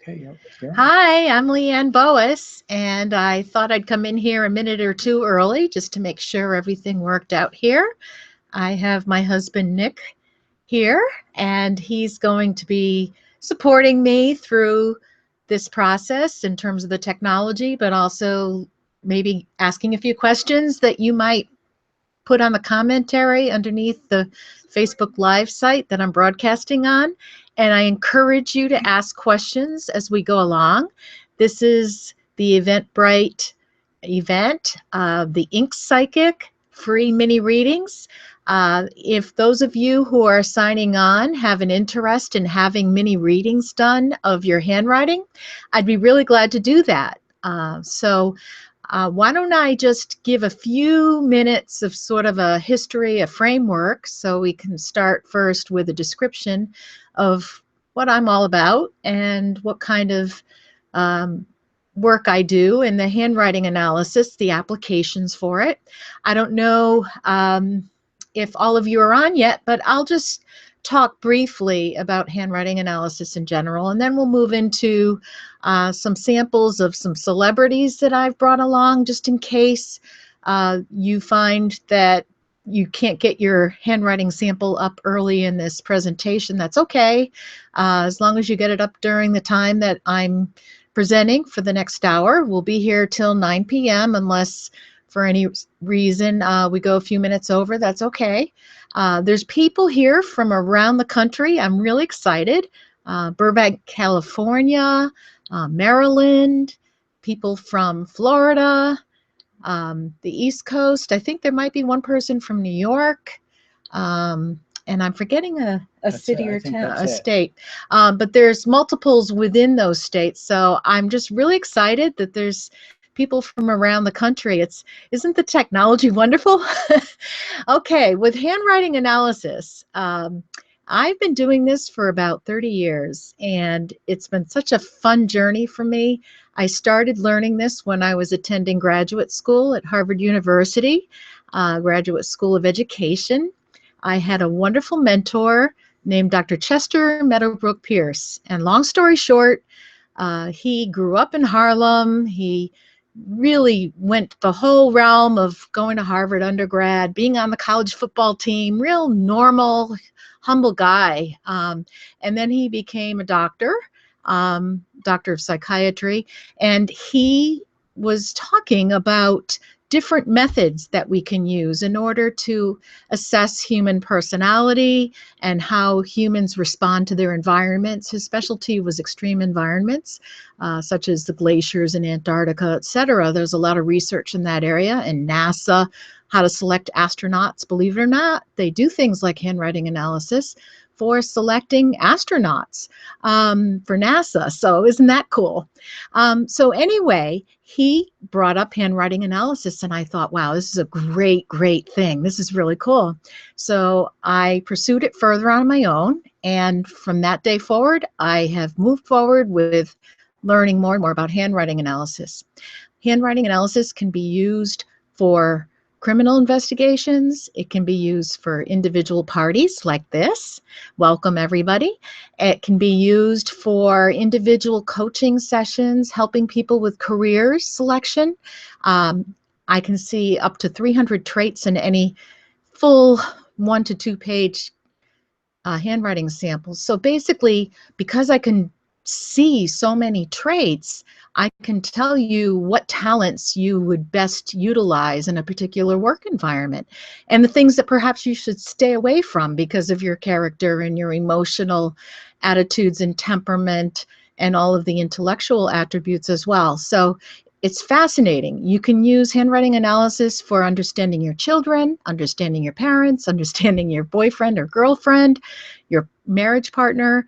Okay, yeah, let's go. Hi, I'm Leanne Boas, and I thought I'd come in here a minute or two early just to make sure everything worked out here. I have my husband Nick here, and he's going to be supporting me through this process in terms of the technology, but also maybe asking a few questions that you might put on the commentary underneath the Facebook Live site that I'm broadcasting on. And I encourage you to ask questions as we go along. This is the Eventbrite event, the Ink Psychic free mini readings. If those of you who are signing on have an interest in having mini readings done of your handwriting, I'd be really glad to do that. Why don't I just give a few minutes of sort of a history, a framework, so we can start first with a description of what I'm all about and what kind of work I do and the handwriting analysis, the applications for it. I don't know if all of you are on yet, but I'll just talk briefly about handwriting analysis in general, and then we'll move into some samples of some celebrities that I've brought along just in case you find that you can't get your handwriting sample up early in this presentation. That's okay, as long as you get it up during the time that I'm presenting for the next hour. We'll be here till 9 p.m. unless for any reason we go a few minutes over. That's okay. There's people here from around the country. I'm really excited. Burbank, California, Maryland, people from Florida, the East Coast. I think there might be one person from New York. And I'm forgetting a city or town, a state. But there's multiples within those states. So I'm just really excited that there's people from around the country. Isn't the technology wonderful? Okay, with handwriting analysis, I've been doing this for about 30 years, and it's been such a fun journey for me. I started learning this when I was attending graduate school at Harvard University, Graduate School of Education. I had a wonderful mentor named Dr. Chester Meadowbrook Pierce, and long story short, he grew up in Harlem. He really went the whole realm of going to Harvard undergrad, being on the college football team, real normal, humble guy. And then he became a doctor, doctor of psychiatry, and he was talking about different methods that we can use in order to assess human personality and how humans respond to their environments. His specialty was extreme environments, such as the glaciers in Antarctica, etc. There's a lot of research in that area, and NASA, how to select astronauts. Believe it or not, they do things like handwriting analysis for selecting astronauts for NASA. So isn't that cool? So anyway, he brought up handwriting analysis, and I thought, wow, this is a great, great thing. This is really cool. So I pursued it further on my own, and from that day forward, I have moved forward with learning more and more about handwriting analysis. Handwriting analysis can be used for criminal investigations. It can be used for individual parties like this. Welcome, everybody. It can be used for individual coaching sessions, helping people with career selection. I can see up to 300 traits in any full 1 to 2 page handwriting samples. So basically, because I can see so many traits, I can tell you what talents you would best utilize in a particular work environment, and the things that perhaps you should stay away from because of your character and your emotional attitudes and temperament and all of the intellectual attributes as well. So it's fascinating. You can use handwriting analysis for understanding your children, understanding your parents, understanding your boyfriend or girlfriend, your marriage partner.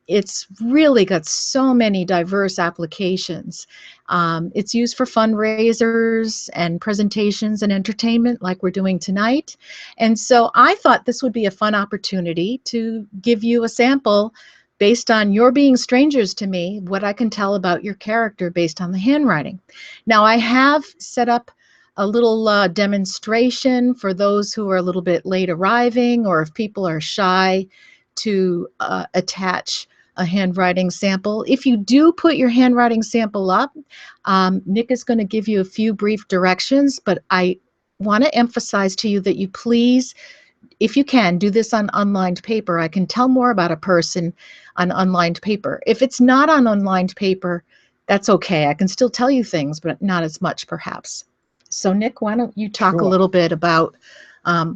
It's really got so many diverse applications. It's used for fundraisers and presentations and entertainment like we're doing tonight. And so I thought this would be a fun opportunity to give you a sample based on your being strangers to me, what I can tell about your character based on the handwriting. Now, I have set up a little demonstration for those who are a little bit late arriving, or if people are shy to attach a handwriting sample. If you do put your handwriting sample up, Nick is going to give you a few brief directions, but I want to emphasize to you that you please, if you can, do this on unlined paper. I can tell more about a person on unlined paper. If it's not on unlined paper, that's okay. I can still tell you things, but not as much perhaps. So Nick, why don't you talk a little bit about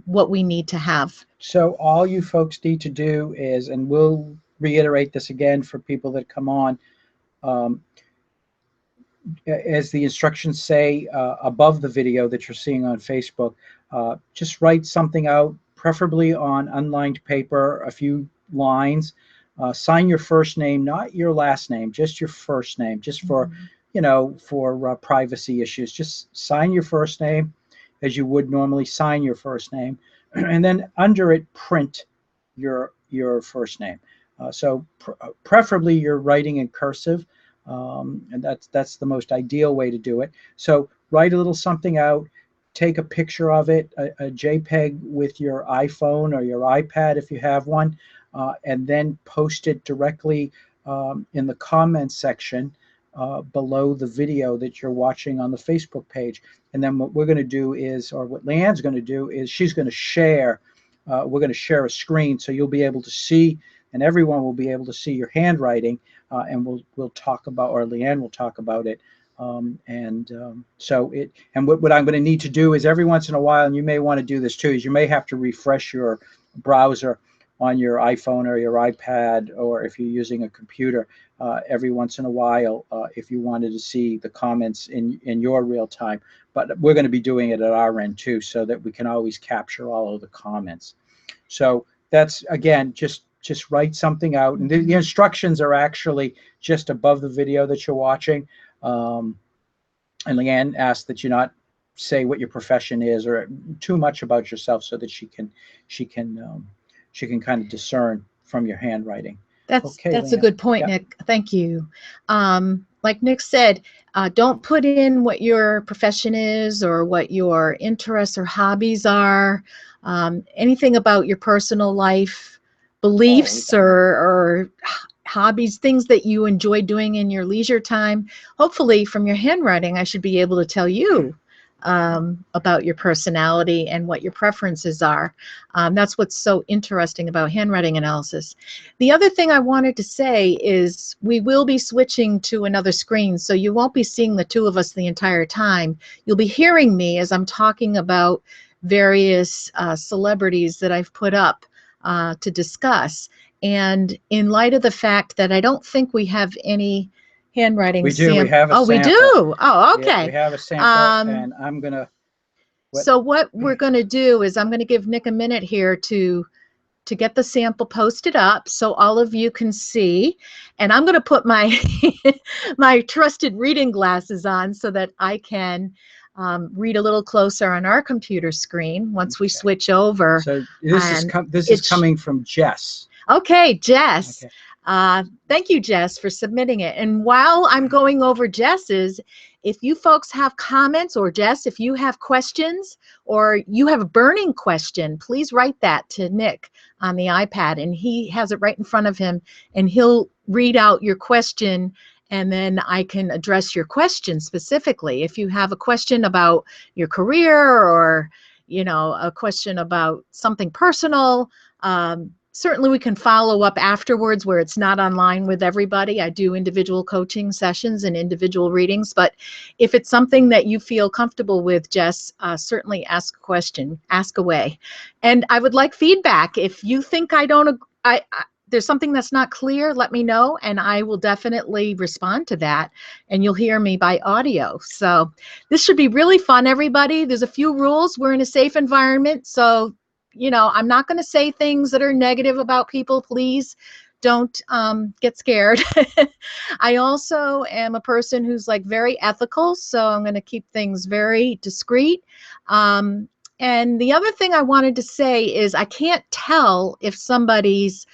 what we need to have? So all you folks need to do is, and we'll reiterate this again for people that come on, as the instructions say above the video that you're seeing on Facebook, just write something out, preferably on unlined paper, a few lines. Sign your first name, not your last name, just your first name, just for, you know, for privacy issues. Just sign your first name as you would normally sign your first name, and then under it, print your first name. So preferably you're writing in cursive. And that's the most ideal way to do it. So write a little something out, take a picture of it, a JPEG with your iPhone or your iPad if you have one, and then post it directly in the comments section below the video that you're watching on the Facebook page. And then what we're going to do is, or what Leanne's going to do is, she's going to share. We're going to share a screen so you'll be able to see, and everyone will be able to see your handwriting. And we'll talk about, or Leanne will talk about it. So it, and what I'm going to need to do is every once in a while, and you may want to do this too, is you may have to refresh your browser on your iPhone or your iPad, or if you're using a computer, every once in a while, if you wanted to see the comments in your real time. But we're going to be doing it at our end too, so that we can always capture all of the comments. So that's, again, just write something out, and the instructions are actually just above the video that you're watching. And Leanne asked that you not say what your profession is or too much about yourself, so that she can kind of discern from your handwriting. That's Leanne. a good point, Nick. Thank you. Like Nick said, don't put in what your profession is or what your interests or hobbies are, anything about your personal life, beliefs or hobbies, things that you enjoy doing in your leisure time. Hopefully from your handwriting, I should be able to tell you about your personality and what your preferences are. That's what's so interesting about handwriting analysis. The other thing I wanted to say is we will be switching to another screen, so you won't be seeing the two of us the entire time. You'll be hearing me as I'm talking about various celebrities that I've put up to discuss. And in light of the fact that I don't think we have any handwriting we do. We have a sample. We do. Oh, okay. Yeah, we have a sample, and I'm gonna. So what we're going to do is I'm going to give Nick a minute here to get the sample posted up so all of you can see, and I'm going to put my my trusted reading glasses on so that I can read a little closer on our computer screen once we switch over. So this is coming from Jess. Okay, Jess. Okay. Thank you, Jess, for submitting it. And while I'm going over Jess's, if you folks have comments, or Jess, if you have questions or you have a burning question, please write that to Nick on the iPad, and he has it right in front of him, and he'll read out your question, and then I can address your question specifically. If you have a question about your career, or, you know, a question about something personal, certainly we can follow up afterwards where it's not online with everybody. I do individual coaching sessions and individual readings, but if it's something that you feel comfortable with, Jess, certainly ask a question, ask away. And I would like feedback. If you think there's something that's not clear, let me know, and I will definitely respond to that, and you'll hear me by audio. So this should be really fun, everybody. There's a few rules. We're in a safe environment, so you know, I'm not going to say things that are negative about people. Please don't get scared. I also am a person who's like very ethical, so I'm going to keep things very discreet. And the other thing I wanted to say is I can't tell if somebody's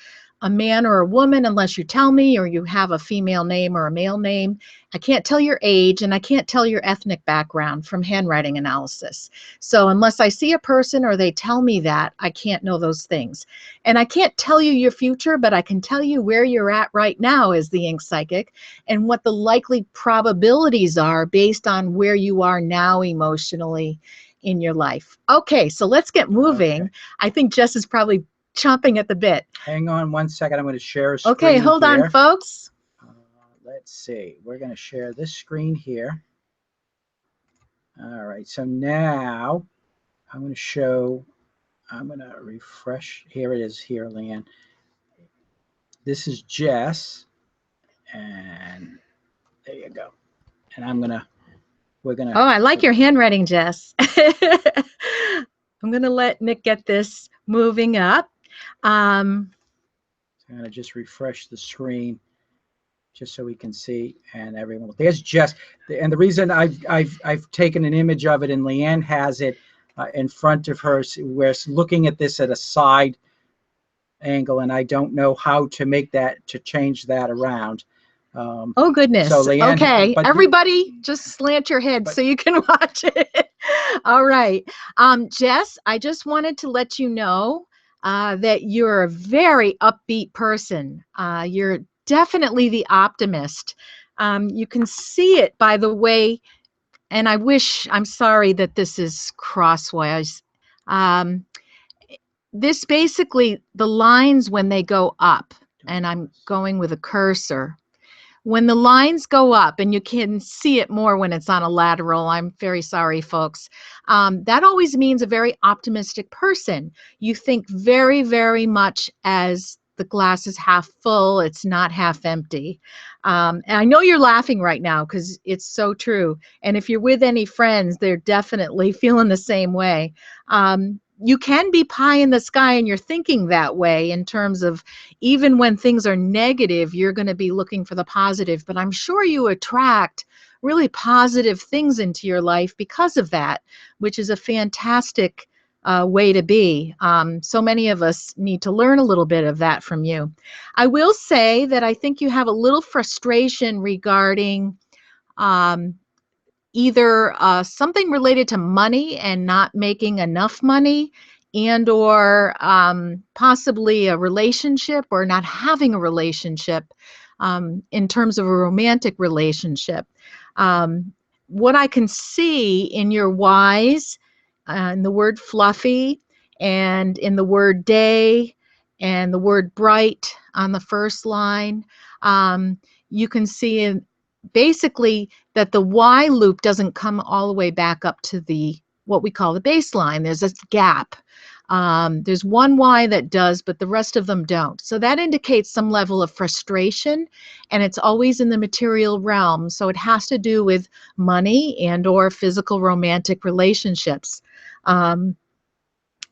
a man or a woman unless you tell me, or you have a female name or a male name. I can't tell your age, and I can't tell your ethnic background from handwriting analysis. So unless I see a person or they tell me that, I can't know those things. And I can't tell you your future, but I can tell you where you're at right now as the ink psychic and what the likely probabilities are based on where you are now emotionally in your life. Okay, so let's get moving. Okay. I think Jess is probably chomping at the bit. Hang on one second. I'm going to share a screen. Okay, hold on, folks. Let's see. We're going to share this screen here. All right. So now I'm going to show. I'm going to refresh. Here it is. Here, Leanne. This is Jess, and there you go. And we're gonna. Oh, I like your handwriting, Jess. I'm going to let Nick get this moving up. I'm going to just refresh the screen just so we can see, and everyone. There's Jess, and the reason I've taken an image of it, and Leanne has it in front of her. We're looking at this at a side angle, and I don't know how to change that around. Oh, goodness. So Leanne, okay, everybody just slant your head so you can watch it. All right. Jess, I just wanted to let you know that you're a very upbeat person. You're definitely the optimist. You can see it by the way, and I'm sorry that this is crosswise. This basically, the lines when they go up, and I'm going with a cursor. When the lines go up, and you can see it more when it's on a lateral, I'm very sorry, folks, that always means a very optimistic person. You think very, very much as the glass is half full, it's not half empty. And I know you're laughing right now because it's so true. And if you're with any friends, they're definitely feeling the same way. You can be pie in the sky and you're thinking that way in terms of even when things are negative, you're going to be looking for the positive. But I'm sure you attract really positive things into your life because of that, which is a fantastic way to be. So many of us need to learn a little bit of that from you. I will say that I think you have a little frustration regarding either something related to money and not making enough money, and or possibly a relationship or not having a relationship in terms of a romantic relationship. What I can see in your whys, in the word fluffy, and in the word day, and the word bright on the first line, you can see in basically that the Y loop doesn't come all the way back up to the what we call the baseline. There's a gap. There's one Y that does, but the rest of them don't. So that indicates some level of frustration, and it's always in the material realm. So it has to do with money and or physical romantic relationships.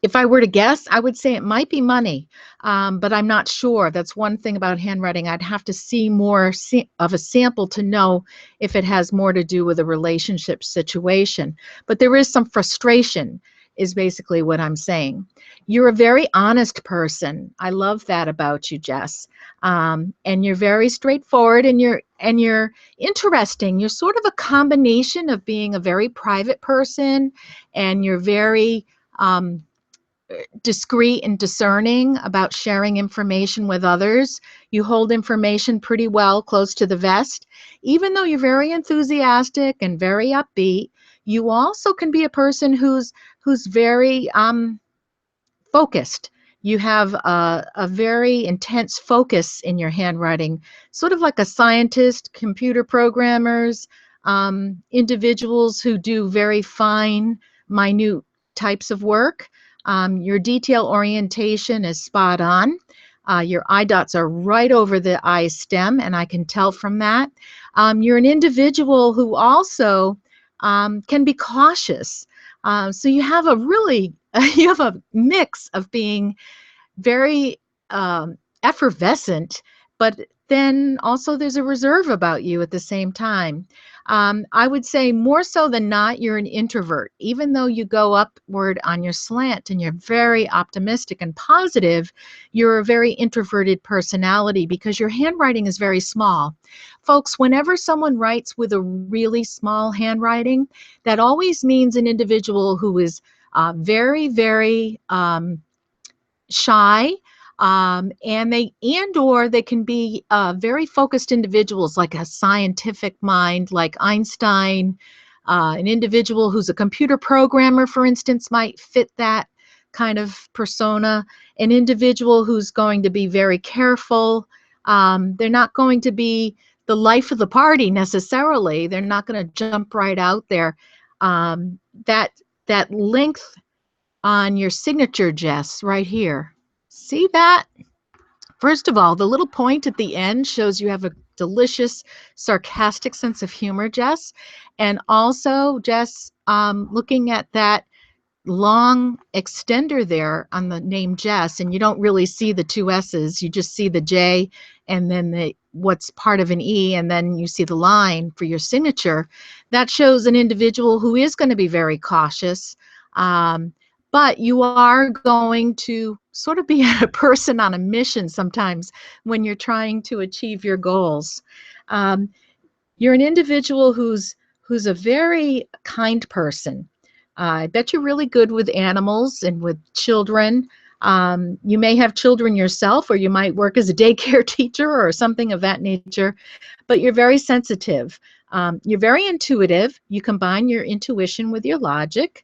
If I were to guess, I would say it might be money, but I'm not sure. That's one thing about handwriting. I'd have to see more of a sample to know if it has more to do with a relationship situation. But there is some frustration, is basically what I'm saying. You're a very honest person. I love that about you, Jess. And you're very straightforward, and you're interesting. You're sort of a combination of being a very private person, and you're very discreet and discerning about sharing information with others. You hold information pretty well close to the vest. Even though you're very enthusiastic and very upbeat, you also can be a person who's very focused. You have a very intense focus in your handwriting, sort of like a scientist, computer programmers, individuals who do very fine, minute types of work. Your detail orientation is spot on. Your eye dots are right over the eye stem, and I can tell from that. You're an individual who also can be cautious. So you have a really, you have a mix of being very effervescent, but then also there's a reserve about you at the same time. I would say more so than not, you're an introvert. Even though you go upward on your slant and you're very optimistic and positive, you're a very introverted personality because your handwriting is very small. Folks, whenever someone writes with a really small handwriting, that always means an individual who is very, very shy, or they can be very focused individuals, like a scientific mind, like Einstein. An individual who's a computer programmer, for instance, might fit that kind of persona. An individual who's going to be very careful. They're not going to be the life of the party necessarily. They're not going to jump right out there. That length on your signature, Jess, right here. See that? First of all, the little point at the end shows you have a delicious, sarcastic sense of humor, Jess. And also, Jess, looking at that long extender there on the name Jess, and you don't really see the two S's, you just see the J and then what's part of an E, and then you see the line for your signature. That shows an individual who is going to be very cautious. But you are going to sort of be a person on a mission sometimes when you're trying to achieve your goals. You're an individual who's a very kind person. I bet you're really good with animals and with children. You may have children yourself, or you might work as a daycare teacher or something of that nature, but you're very sensitive. You're very intuitive. You combine your intuition with your logic.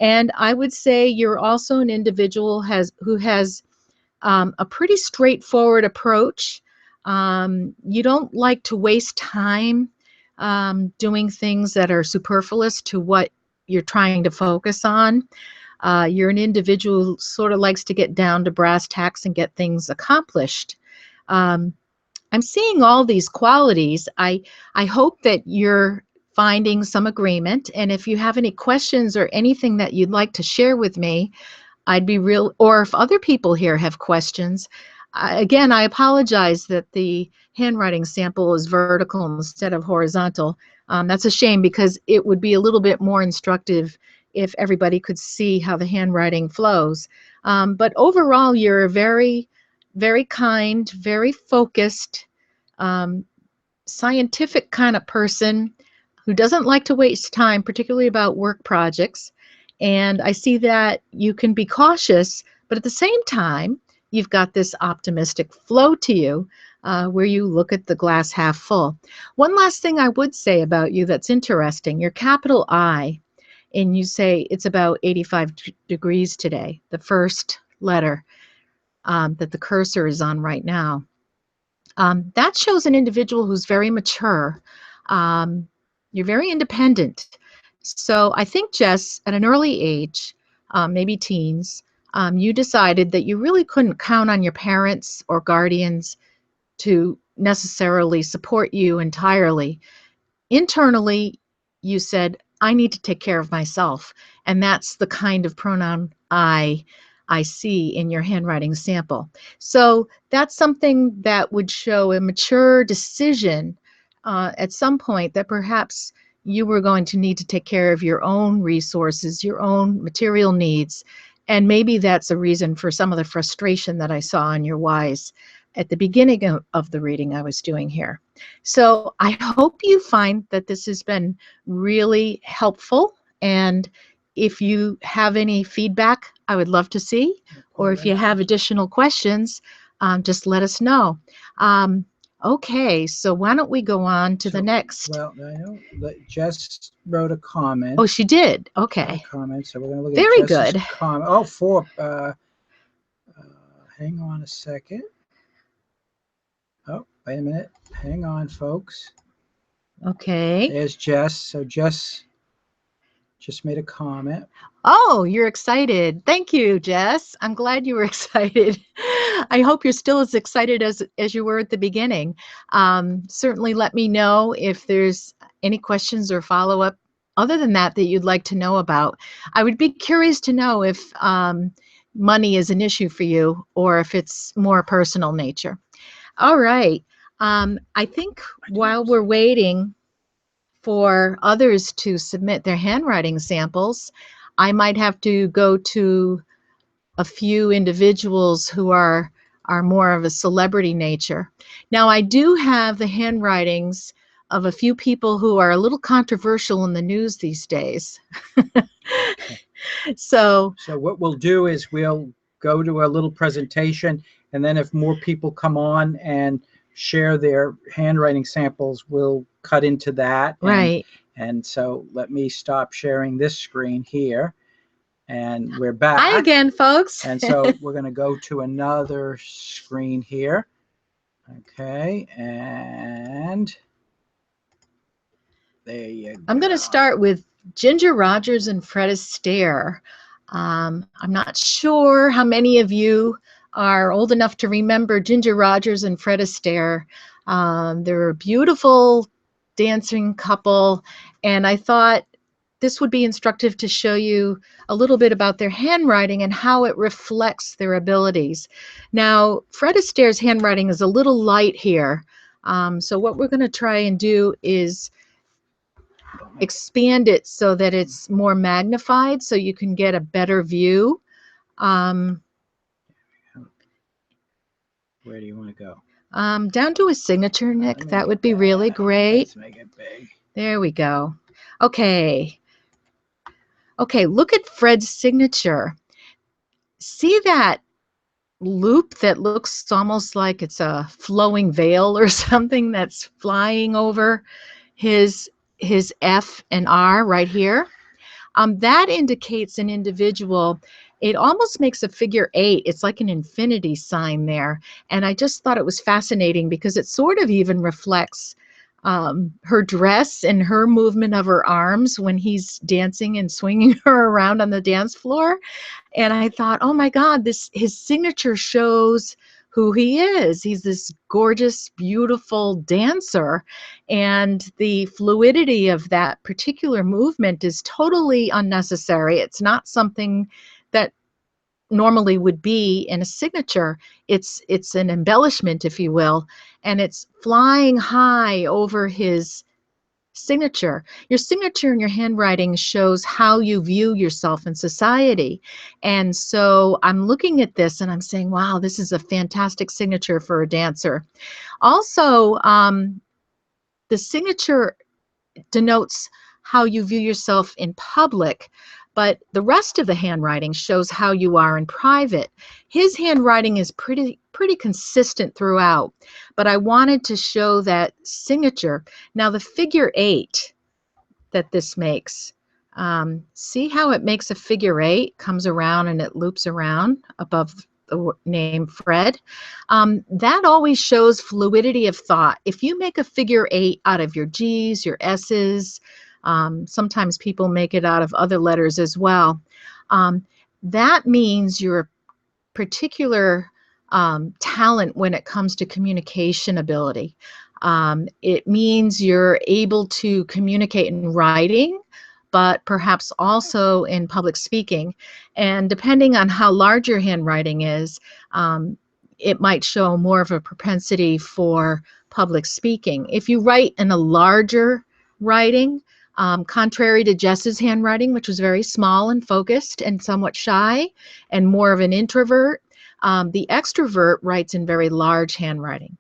And I would say you're also an individual who has a pretty straightforward approach. You don't like to waste time doing things that are superfluous to what you're trying to focus on. You're an individual who sort of likes to get down to brass tacks and get things accomplished. I'm seeing all these qualities. I hope that you're finding some agreement. And if you have any questions or anything that you'd like to share with me, I'd be or if other people here have questions. Again, I apologize that the handwriting sample is vertical instead of horizontal. That's a shame because it would be a little bit more instructive if everybody could see how the handwriting flows. But overall, you're a very, very kind, very focused, scientific kind of person who doesn't like to waste time, particularly about work projects. And I see that you can be cautious, but at the same time, you've got this optimistic flow to you where you look at the glass half full. One last thing I would say about you that's interesting, your capital I, and you say it's about 85 degrees today, the first letter that the cursor is on right now. That shows an individual who's very mature. You're very independent. So I think, Jess, at an early age, maybe teens, you decided that you really couldn't count on your parents or guardians to necessarily support you entirely. Internally, you said, I need to take care of myself. And that's the kind of pronoun I see in your handwriting sample. So that's something that would show a mature decision at some point that perhaps you were going to need to take care of your own resources, your own material needs. And maybe that's a reason for some of the frustration that I saw in your Ys at the beginning of the reading I was doing here. So I hope you find that this has been really helpful. And if you have any feedback, I would love to see. Or if you have additional questions, just let us know. Okay, so why don't we go on to the next? Well, I know Jess wrote a comment. Oh, she did. Okay. Comment. So we're going to look Very at Jess's good. comment. Oh, hang on a second. Oh, wait a minute. Hang on, folks. Okay. There's Jess. So Jess just made a comment. Oh, you're excited. Thank you, Jess. I'm glad you were excited. I hope you're still as excited as you were at the beginning. Certainly let me know if there's any questions or follow-up other than that you'd like to know about. I would be curious to know if money is an issue for you or if it's more personal nature. All right. I think while we're waiting for others to submit their handwriting samples, I might have to go to a few individuals who are more of a celebrity nature. Now, I do have the handwritings of a few people who are a little controversial in the news these days. So what we'll do is we'll go to a little presentation, and then if more people come on and share their handwriting samples, we'll cut into that. right. And so let me stop sharing this screen here, and we're Hi back. again, folks. And so we're going to go to another screen here. Okay, and there you go. I'm going to start with Ginger Rogers and Fred Astaire. I'm not sure how many of you are old enough to remember Ginger Rogers and Fred Astaire. They're a beautiful dancing couple, and I thought this would be instructive to show you a little bit about their handwriting and how it reflects their abilities. Now, Fred Astaire's handwriting is a little light here, so what we're going to try and do is expand it so that it's more magnified so you can get a better view. Where do you want to go? Down to a signature, Nick. That would be really great. Let's make it big. There we go. Okay. Okay, look at Fred's signature. See that loop that looks almost like it's a flowing veil or something that's flying over his F and R right here? That indicates an individual. It almost makes a figure 8. It's like an infinity sign there. And I just thought it was fascinating because it sort of even reflects her dress and her movement of her arms when he's dancing and swinging her around on the dance floor. And I thought, oh my God, his signature shows who he is. He's this gorgeous, beautiful dancer, and the fluidity of that particular movement is totally unnecessary. It's not something that normally would be in a signature. It's an embellishment, if you will, and it's flying high over his signature. Your signature in your handwriting shows how you view yourself in society. And so I'm looking at this and I'm saying, wow, this is a fantastic signature for a dancer. Also, the signature denotes how you view yourself in public, but the rest of the handwriting shows how you are in private. His handwriting is pretty consistent throughout, but I wanted to show that signature. Now the figure 8 that this makes, see how it makes a figure 8, comes around and it loops around above the name Fred. That always shows fluidity of thought. If you make a figure 8 out of your G's, your S's, sometimes people make it out of other letters as well, that means your particular talent when it comes to communication ability. It means you're able to communicate in writing, but perhaps also in public speaking. And depending on how large your handwriting is, it might show more of a propensity for public speaking. If you write in a larger writing, contrary to Jess's handwriting, which was very small and focused and somewhat shy and more of an introvert, the extrovert writes in very large handwriting.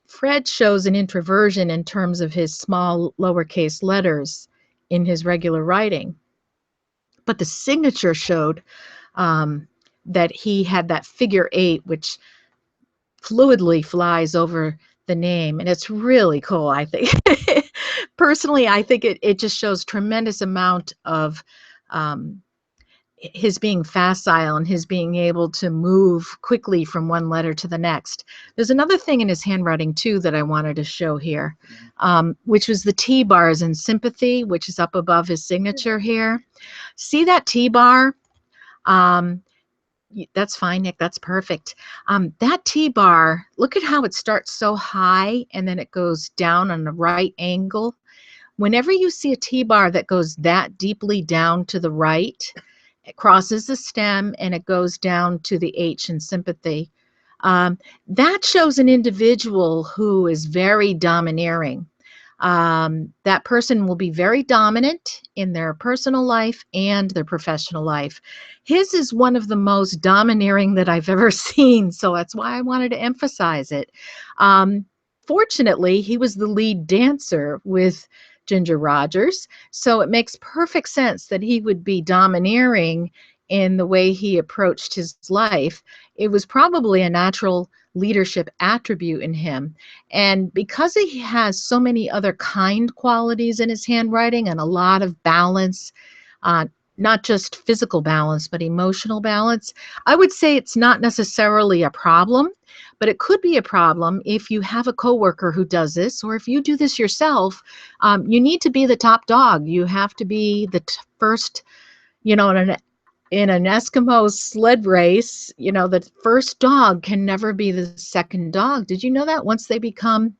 Fred shows an introversion in terms of his small lowercase letters in his regular writing. But the signature showed that he had that figure 8, which fluidly flies over the name. And it's really cool, I think. Personally, I think it just shows tremendous amount of his being facile and his being able to move quickly from one letter to the next. There's another thing in his handwriting too that I wanted to show here, which was the T-bars in sympathy, which is up above his signature here. See that T-bar? That's fine, Nick, that's perfect. That T-bar, look at how it starts so high and then it goes down on a right angle. Whenever you see a T-bar that goes that deeply down to the right, it crosses the stem and it goes down to the H in sympathy. That shows an individual who is very domineering. That person will be very dominant in their personal life and their professional life. His is one of the most domineering that I've ever seen, so that's why I wanted to emphasize it. Fortunately, he was the lead dancer with Ginger Rogers, so it makes perfect sense that he would be domineering in the way he approached his life. It was probably a natural leadership attribute in him. And because he has so many other kind qualities in his handwriting and a lot of balance, not just physical balance, but emotional balance, I would say it's not necessarily a problem, but it could be a problem if you have a coworker who does this, or if you do this yourself. You need to be the top dog. You have to be the first, in an Eskimo sled race, the first dog can never be the second dog. Did you know that? Once they become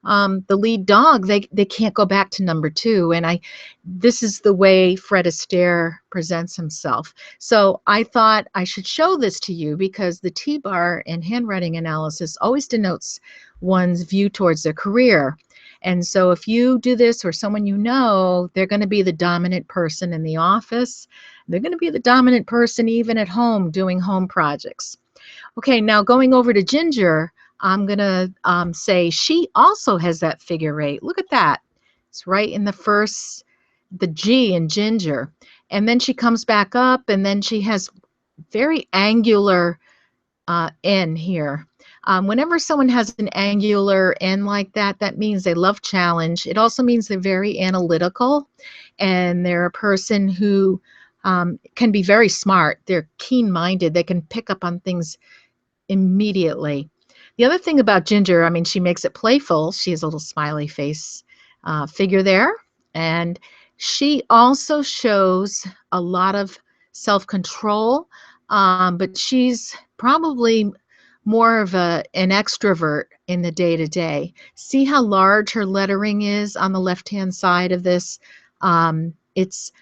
the lead dog, they can't go back to number two. And this is the way Fred Astaire presents himself. So I thought I should show this to you because the T-bar in handwriting analysis always denotes one's view towards their career. And so if you do this or someone they're going to be the dominant person in the office. They're going to be the dominant person even at home doing home projects. Okay, now going over to Ginger, I'm going to say she also has that figure eight. Look at that. It's right in the G in Ginger. And then she comes back up, and then she has very angular N here. Whenever someone has an angular N like that, that means they love challenge. It also means they're very analytical, and they're a person who can be very smart. They're keen-minded. They can pick up on things immediately. The other thing about Ginger, she makes it playful. She has a little smiley face figure there. And she also shows a lot of self-control, but she's probably more of an extrovert in the day-to-day. See how large her lettering is on the left-hand side of this? It's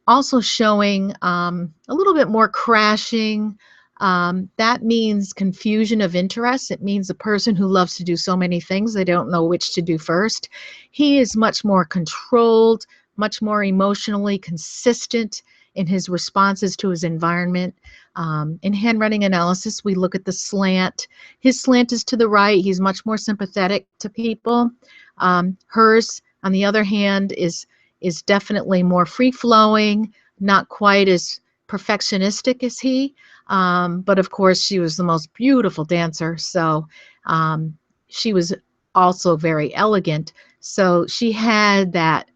also showing a little bit more crashing. That means confusion of interest. It means a person who loves to do so many things, they don't know which to do first. He is much more controlled, much more emotionally consistent in his responses to his environment. In handwriting analysis, we look at the slant. His slant is to the right. He's much more sympathetic to people. Hers, on the other hand, is definitely more free-flowing, not quite as perfectionistic as he. But of course, she was the most beautiful dancer, so she was also very elegant. So she had that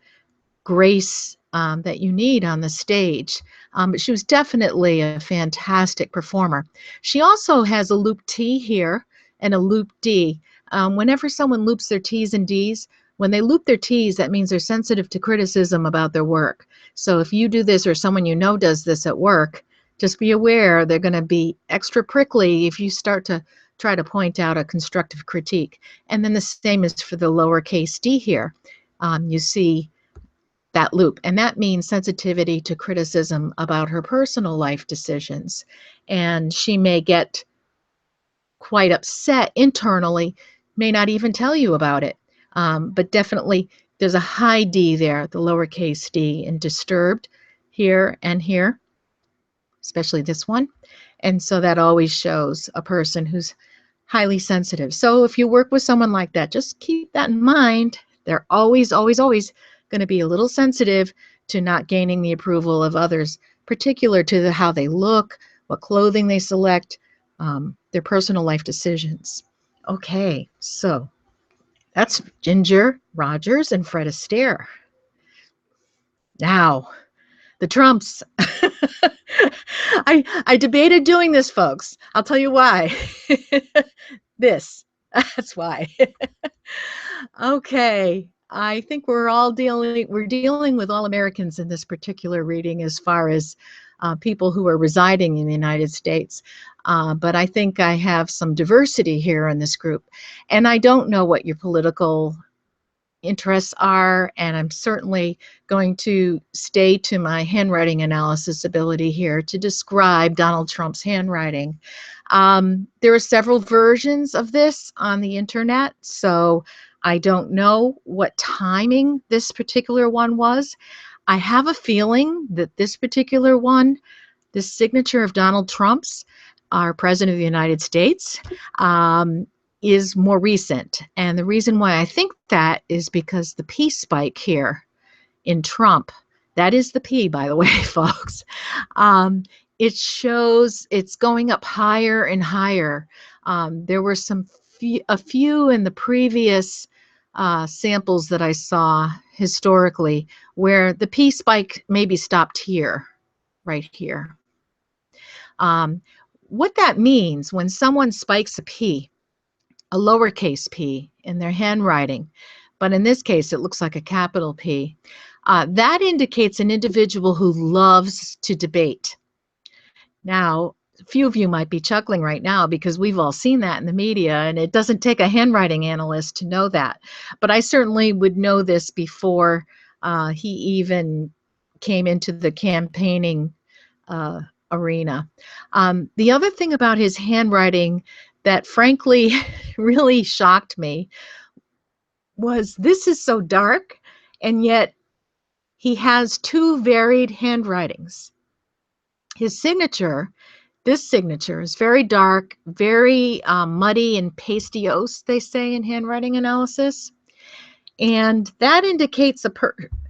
grace that you need on the stage. But she was definitely a fantastic performer. She also has a loop T here and a loop D. Whenever someone loops their T's and D's, when they loop their T's, that means they're sensitive to criticism about their work. So if you do this or someone does this at work, just be aware they're going to be extra prickly if you start to try to point out a constructive critique. And then the same is for the lowercase d here. You see that loop, and that means sensitivity to criticism about her personal life decisions. And she may get quite upset internally, may not even tell you about it. But definitely there's a high D there, the lowercase d, and disturbed here and here, especially this one. And so that always shows a person who's highly sensitive. So if you work with someone like that, just keep that in mind. They're always, always, always going to be a little sensitive to not gaining the approval of others, particular to how they look, what clothing they select, their personal life decisions. Okay, so that's Ginger Rogers and Fred Astaire. Now, the Trumps. I debated doing this, folks. I'll tell you why. That's why. Okay, I think we're dealing with all Americans in this particular reading as far as people who are residing in the United States. But I think I have some diversity here in this group. And I don't know what your political interests are, and I'm certainly going to stay to my handwriting analysis ability here to describe Donald Trump's handwriting. There are several versions of this on the internet, so I don't know what timing this particular one was. I have a feeling that this particular one, this signature of Donald Trump's, our President of the United States, is more recent. And the reason why I think that is because the P spike here in Trump, that is the P, by the way, folks, it shows it's going up higher and higher. There were a few in the previous samples that I saw historically where the P spike maybe stopped here, right here. What that means when someone spikes a P, a lowercase p in their handwriting, but in this case it looks like a capital P, that indicates an individual who loves to debate. Now, a few of you might be chuckling right now because we've all seen that in the media, and it doesn't take a handwriting analyst to know that. But I certainly would know this before he even came into the campaigning arena. The other thing about his handwriting that frankly really shocked me was this is so dark, and yet he has two varied handwritings. His signature, this signature, is very dark, very muddy and pastiose, they say in handwriting analysis. And that indicates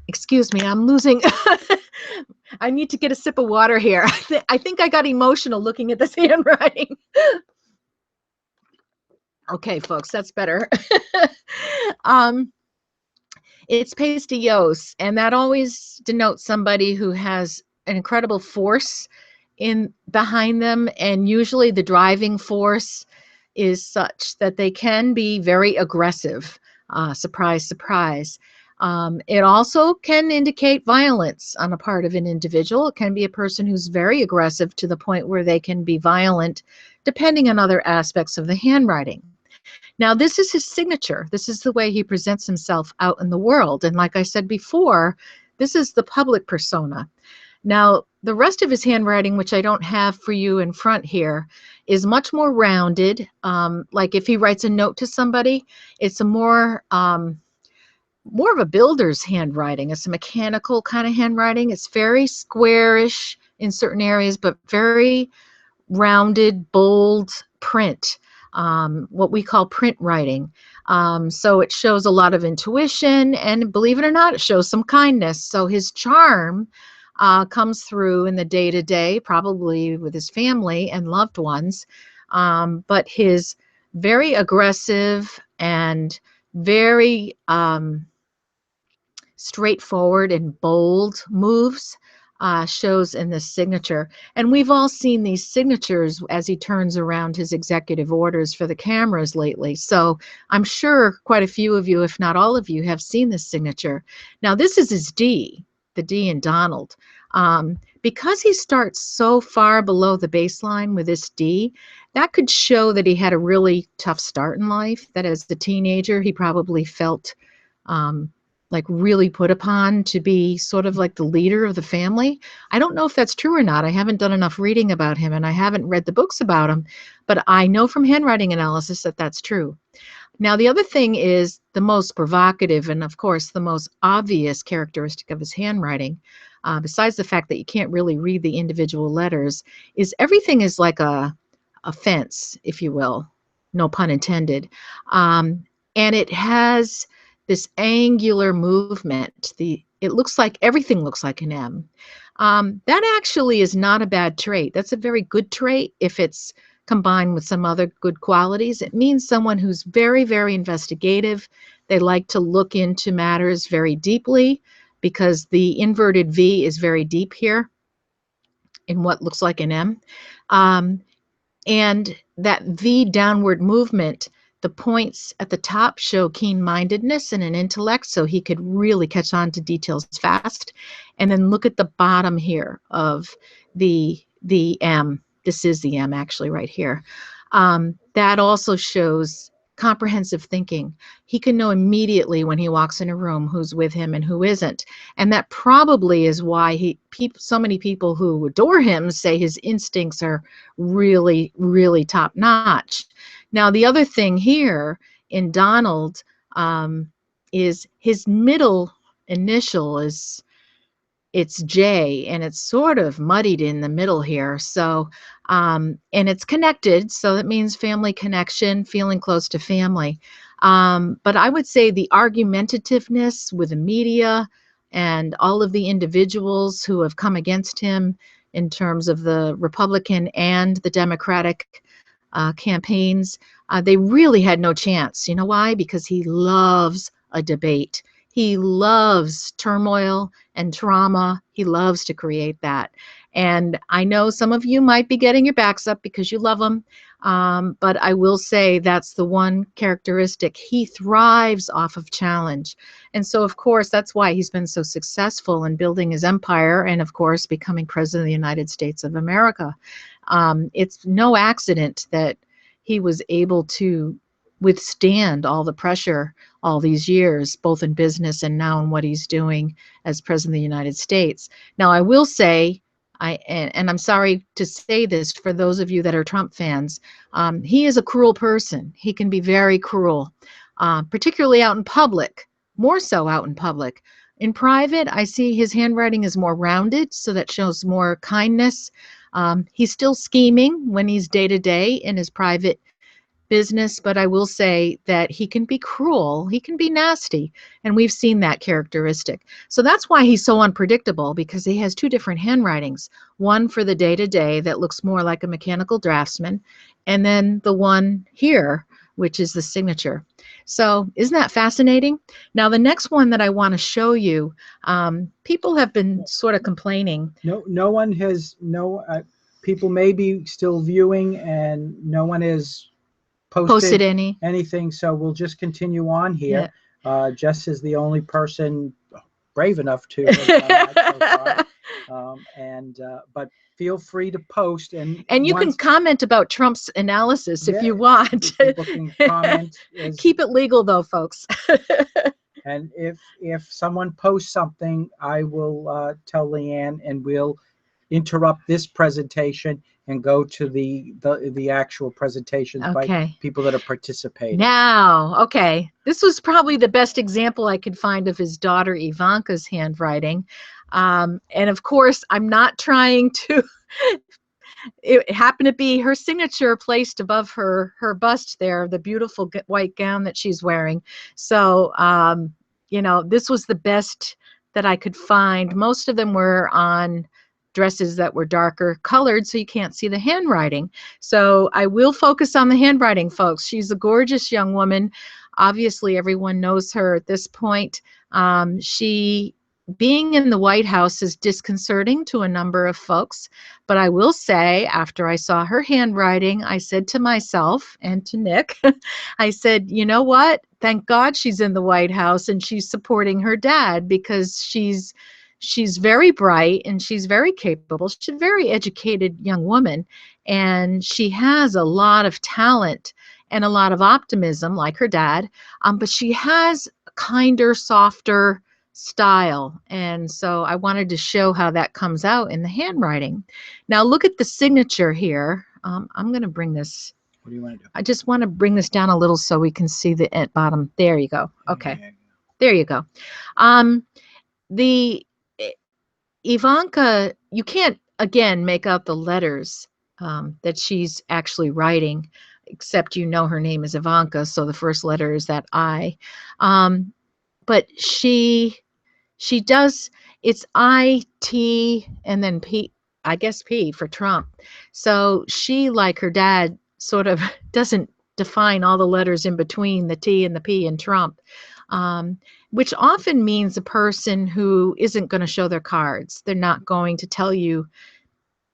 excuse me, I'm losing, I need to get a sip of water here. I think I got emotional looking at this handwriting. Okay, folks, that's better. It's pastiose, and that always denotes somebody who has an incredible force behind them, and usually the driving force is such that they can be very aggressive. Surprise, surprise. It also can indicate violence on the part of an individual. It can be a person who's very aggressive to the point where they can be violent, depending on other aspects of the handwriting. Now, this is his signature. This is the way he presents himself out in the world. And like I said before, this is the public persona. Now, the rest of his handwriting, which I don't have for you in front here, is much more rounded. Like if he writes a note to somebody, it's a more of a builder's handwriting. It's a mechanical kind of handwriting. It's very squarish in certain areas, but very rounded, bold print. What we call print writing. So it shows a lot of intuition, and believe it or not, it shows some kindness. So his charm comes through in the day-to-day, probably with his family and loved ones, but his very aggressive and very straightforward and bold moves shows in this signature. And we've all seen these signatures as he turns around his executive orders for the cameras lately. So I'm sure quite a few of you, if not all of you, have seen this signature. Now this is his D, the D in Donald. Because he starts so far below the baseline with this D, that could show that he had a really tough start in life, that as a teenager he probably felt like really put upon to be sort of like the leader of the family. I don't know if that's true or not. I haven't done enough reading about him, and I haven't read the books about him, but I know from handwriting analysis that that's true. Now, the other thing is the most provocative and, of course, the most obvious characteristic of his handwriting, besides the fact that you can't really read the individual letters, is everything is like a fence, if you will, no pun intended. And it has this angular movement. It looks like everything looks like an M. That actually is not a bad trait. That's a very good trait if it's combined with some other good qualities. It means someone who's very, very investigative. They like to look into matters very deeply because the inverted V is very deep here in what looks like an M. And that V downward movement, the points at the top show keen-mindedness and an intellect, so he could really catch on to details fast. And then look at the bottom here of the M. This is the M actually right here. That also shows comprehensive thinking. He can know immediately when he walks in a room who's with him and who isn't. And that probably is why so many people who adore him say his instincts are really, really top notch. Now, the other thing here in Donald is his middle initial it's J, and it's sort of muddied in the middle here. So, and it's connected, so that means family connection, feeling close to family. But I would say the argumentativeness with the media and all of the individuals who have come against him in terms of the Republican and the Democratic campaigns, they really had no chance. You know why? Because he loves a debate. He loves turmoil and trauma. He loves to create that. And I know some of you might be getting your backs up because you love him. But I will say that's the one characteristic. He thrives off of challenge. And so, of course, that's why he's been so successful in building his empire and, of course, becoming president of the United States of America. It's no accident that he was able to withstand all the pressure all these years, both in business and now in what he's doing as president of the United States. Now, I will say, and I'm sorry to say this for those of you that are Trump fans, he is a cruel person. He can be very cruel, particularly out in public, more so out in public. In private, I see his handwriting is more rounded, so that shows more kindness. He's still scheming when he's day-to-day in his private business, but I will say that he can be cruel, he can be nasty, and we've seen that characteristic. So that's why he's so unpredictable, because he has two different handwritings, one for the day-to-day that looks more like a mechanical draftsman, and then the one here, which is the signature. So isn't that fascinating? Now, the next one that I want to show you, people have been sort of complaining. No one has, people may be still viewing, and no one is posted anything, so we'll just continue on here. Yeah. Jess is the only person brave enough to so far. But feel free to post, and you can comment about Trump's analysis if you want. People can comment. Keep it legal though, folks. And if someone posts something, I will tell Leanne, and we'll interrupt this presentation and go to the actual presentations by people that are participating. Now, okay, this was probably the best example I could find of his daughter Ivanka's handwriting. And of course, I'm not trying to, it happened to be her signature placed above her bust there, the beautiful white gown that she's wearing. So, you know, this was the best that I could find. Most of them were on dresses that were darker colored, so you can't see the handwriting. So I will focus on the handwriting, folks. She's a gorgeous young woman. Obviously, everyone knows her at this point. She being in the White House is disconcerting to a number of folks, but I will say, after I saw her handwriting, I said to myself and to Nick, I said, you know what? Thank God she's in the White House and she's supporting her dad, because she's very bright and she's very capable. She's a very educated young woman, and she has a lot of talent and a lot of optimism like her dad, but she has a kinder, softer style. And so I wanted to show how that comes out in the handwriting. Now look at the signature here. I'm going to bring this. What do you want to do? I just want to bring this down a little so we can see the bottom. There you go. Okay. There you go. The Ivanka, you can't, again, make out the letters that she's actually writing, except you know her name is Ivanka, so the first letter is that I. But she does, it's I-T and then P, I guess P for Trump. So she, like her dad, sort of doesn't define all the letters in between the T and the P in Trump. Which often means a person who isn't going to show their cards. They're not going to tell you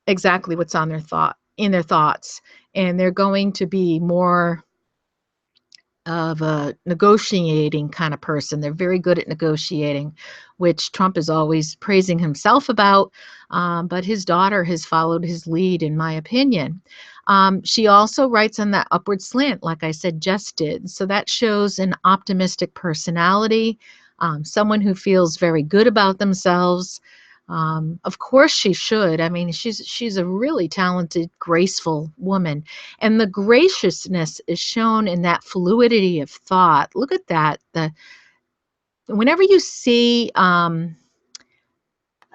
exactly what's on their thoughts, and they're going to be more a negotiating kind of person. They're very good at negotiating, which Trump is always praising himself about, but his daughter has followed his lead, in my opinion. She also writes on that upward slant, like I said, Jess did. So that shows an optimistic personality, someone who feels very good about themselves. Of course she should. I mean, she's a really talented, graceful woman. And the graciousness is shown in that fluidity of thought. Look at that. Whenever you see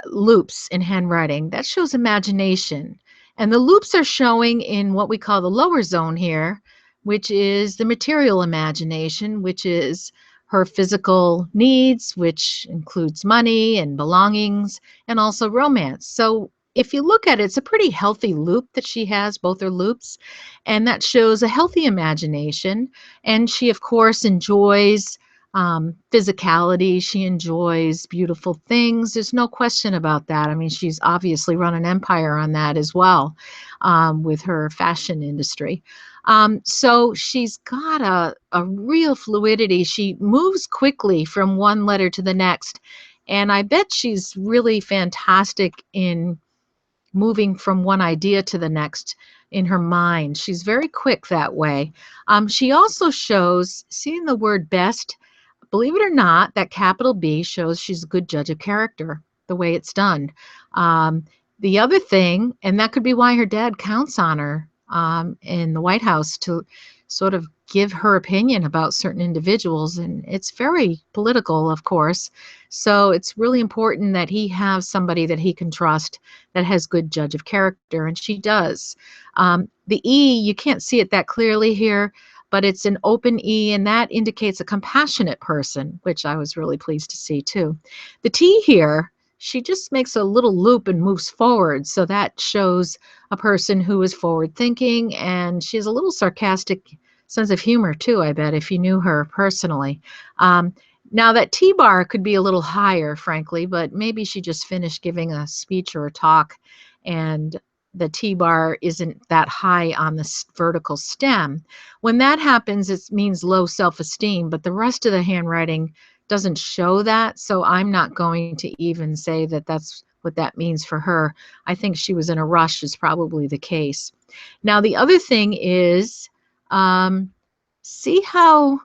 loops in handwriting, that shows imagination. And the loops are showing in what we call the lower zone here, which is the material imagination, which is her physical needs, which includes money and belongings, and also romance. So if you look at it, it's a pretty healthy loop that she has, both are loops, and that shows a healthy imagination. And she, of course, enjoys physicality. She enjoys beautiful things. There's no question about that. I mean, she's obviously run an empire on that as well, with her fashion industry. So she's got a real fluidity. She moves quickly from one letter to the next. And I bet she's really fantastic in moving from one idea to the next in her mind. She's very quick that way. She also shows, seeing the word best, believe it or not, that capital B shows she's a good judge of character, the way it's done. The other thing, and that could be why her dad counts on her in the White House to sort of give her opinion about certain individuals. And it's very political, of course. So it's really important that he has somebody that he can trust that has good judge of character. And she does. The E, you can't see it that clearly here, but it's an open E, and that indicates a compassionate person, which I was really pleased to see too. The T here, she just makes a little loop and moves forward, so that shows a person who is forward thinking, and she has a little sarcastic sense of humor too, I bet, if you knew her personally. Now that T-bar could be a little higher, frankly, but maybe she just finished giving a speech or a talk, and the T-bar isn't that high on the vertical stem. When that happens, it means low self-esteem, but the rest of the handwriting doesn't show that, so I'm not going to even say that that's what that means for her. I think she was in a rush is probably the case. Now, the other thing is, see how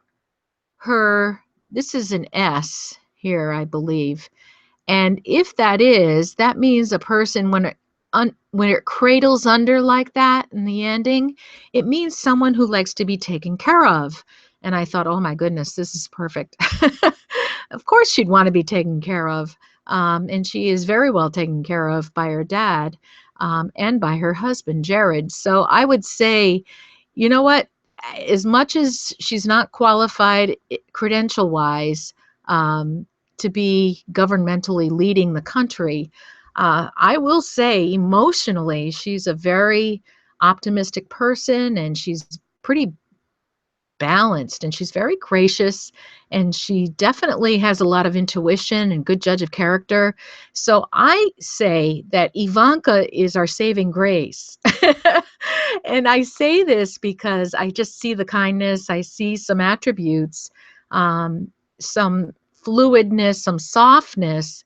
this is an S here, I believe. And if that is, that means a person, when it cradles under like that in the ending, it means someone who likes to be taken care of. And I thought, oh my goodness, this is perfect. Of course she'd want to be taken care of. And she is very well taken care of by her dad and by her husband, Jared. So I would say, you know what? As much as she's not qualified credential-wise to be governmentally leading the country, I will say emotionally, she's a very optimistic person, and she's pretty balanced, and she's very gracious, and she definitely has a lot of intuition and good judge of character. So I say that Ivanka is our saving grace. And I say this because I just see the kindness, I see some attributes, some fluidness, some softness,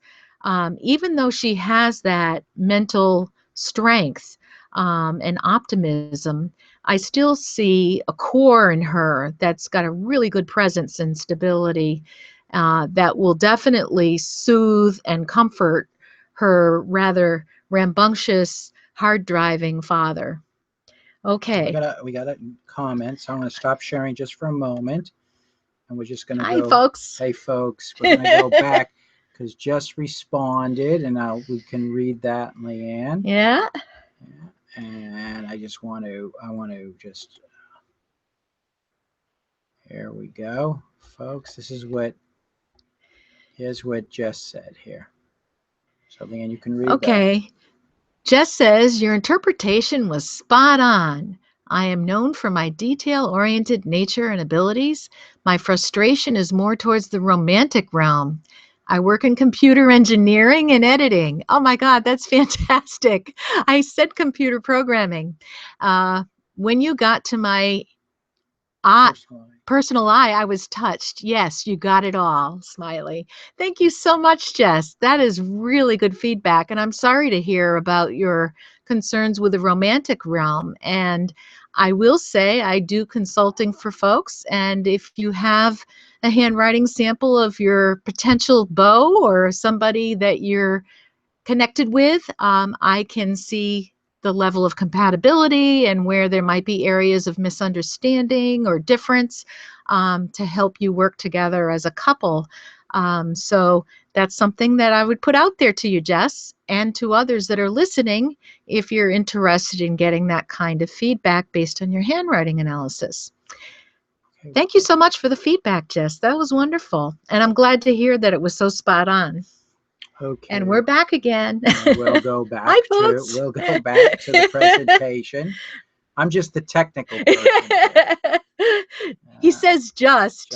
even though she has that mental strength and optimism. I still see a core in her that's got a really good presence and stability that will definitely soothe and comfort her rather rambunctious, hard-driving father. Okay. We got a comment, so I'm going to stop sharing just for a moment, and we're just going to Hi, go. folks. Hey, folks. We're going to go back because Jess responded, and we can read that, Leanne. Yeah. And I want to just, here we go, folks. Here's what Jess said here. So, Leanne, you can read that. Okay. Jess says, your interpretation was spot on. I am known for my detail-oriented nature and abilities. My frustration is more towards the romantic realm. I work in computer engineering and editing. Oh my God, that's fantastic. I said computer programming. When you got to my personal eye, I was touched. Yes, you got it all, Smiley. Thank you so much, Jess. That is really good feedback. And I'm sorry to hear about your concerns with the romantic realm. And I will say I do consulting for folks. And if you have a handwriting sample of your potential beau or somebody that you're connected with, I can see the level of compatibility and where there might be areas of misunderstanding or difference, to help you work together as a couple. So that's something that I would put out there to you, Jess, and to others that are listening if you're interested in getting that kind of feedback based on your handwriting analysis. Thank you so much for the feedback, Jess. That was wonderful. And I'm glad to hear that it was so spot on. Okay. And we're back again. We'll go back Hi, folks. we'll go back to the presentation. I'm just the technical person. He says just.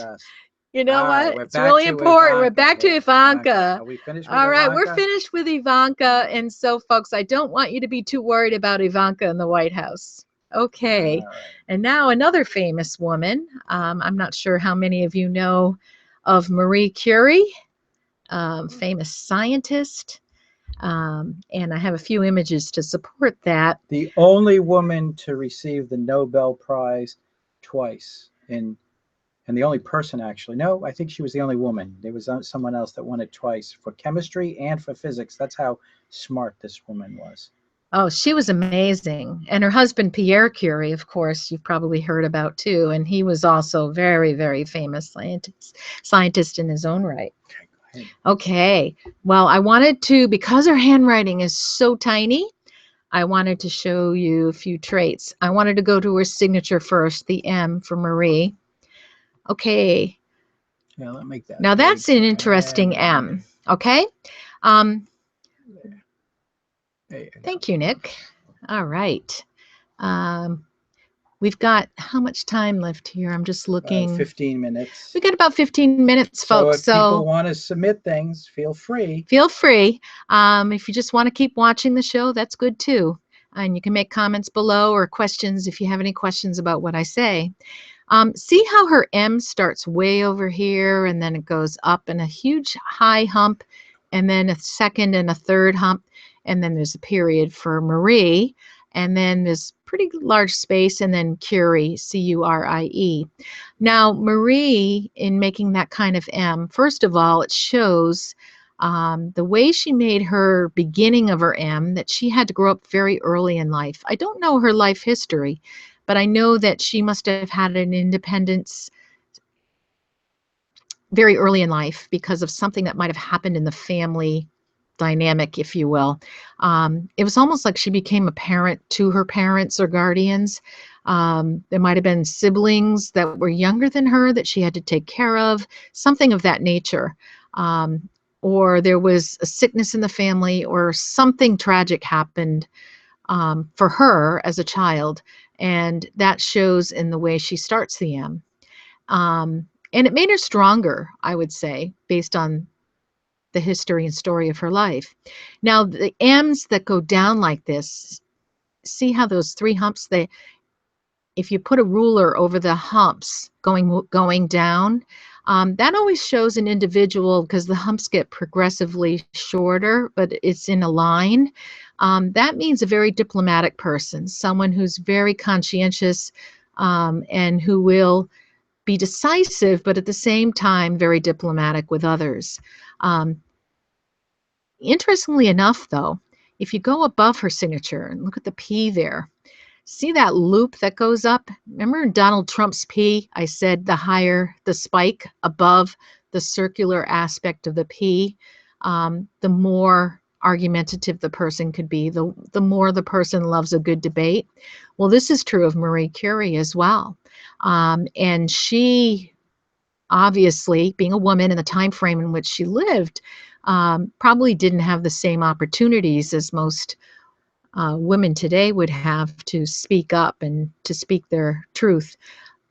You know right, what? It's really important. Ivanka. We're back to Ivanka. Are we finished with All right, Ivanka? we're finished with Ivanka. And so, folks, I don't want you to be too worried about Ivanka in the White House. Okay. Right. And now another famous woman. I'm not sure how many of you know of Marie Curie, famous scientist. And I have a few images to support that. The only woman to receive the Nobel Prize twice, and the only person, actually. No, I think she was the only woman. There was someone else that won it twice for chemistry and for physics. That's how smart this woman was. Oh, she was amazing. And her husband, Pierre Curie, of course, you've probably heard about too. And he was also very, very famous scientist in his own right. Okay. Well, I wanted to, because her handwriting is so tiny, I wanted to show you a few traits. I wanted to go to her signature first, the M for Marie. Okay. Yeah, let's make that. Now that's an interesting M. Okay. Thank you, Nick. All right. We've got how much time left here? I'm just looking. 15 minutes. We got about 15 minutes, folks. So if people want to submit things, feel free. Feel free. If you just want to keep watching the show, that's good too. And you can make comments below or questions if you have any questions about what I say. See how her M starts way over here and then it goes up in a huge high hump and then a second and a third hump. And then there's a period for Marie. And then there's pretty large space and then Curie, C-U-R-I-E. Now, Marie, in making that kind of M, first of all, it shows the way she made her beginning of her M, that she had to grow up very early in life. I don't know her life history, but I know that she must have had an independence very early in life because of something that might have happened in the family dynamic, if you will. It was almost like she became a parent to her parents or guardians. There might have been siblings that were younger than her that she had to take care of, something of that nature. Or there was a sickness in the family or something tragic happened for her as a child. And that shows in the way she starts the M. And it made her stronger, I would say, based on the history and story of her life. Now, the M's that go down like this, see how those three humps, if you put a ruler over the humps going down, that always shows an individual, because the humps get progressively shorter, but it's in a line. That means a very diplomatic person, someone who's very conscientious and who will be decisive, but at the same time, very diplomatic with others. Interestingly enough, though, if you go above her signature and look at the P there, see that loop that goes up? Remember Donald Trump's P? I said the higher the spike above the circular aspect of the P, the more argumentative the person could be, the more the person loves a good debate. Well, this is true of Marie Curie as well. And she, obviously, being a woman in the time frame in which she lived, probably didn't have the same opportunities as most women today would have to speak up and to speak their truth.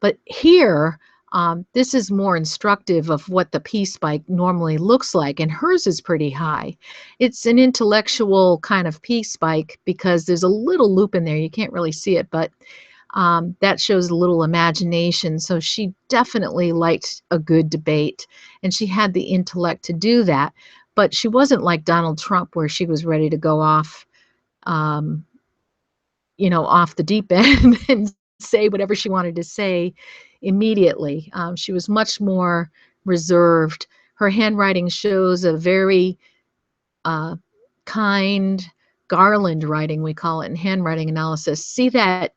But here, this is more instructive of what the P spike normally looks like, and hers is pretty high. It's an intellectual kind of P spike because there's a little loop in there. You can't really see it, but That shows a little imagination. So she definitely liked a good debate, and she had the intellect to do that. But she wasn't like Donald Trump, where she was ready to go off, um, off the deep end and say whatever she wanted to say immediately. She was much more reserved. Her handwriting shows a very uh, kind garland writing, we call it in handwriting analysis. See that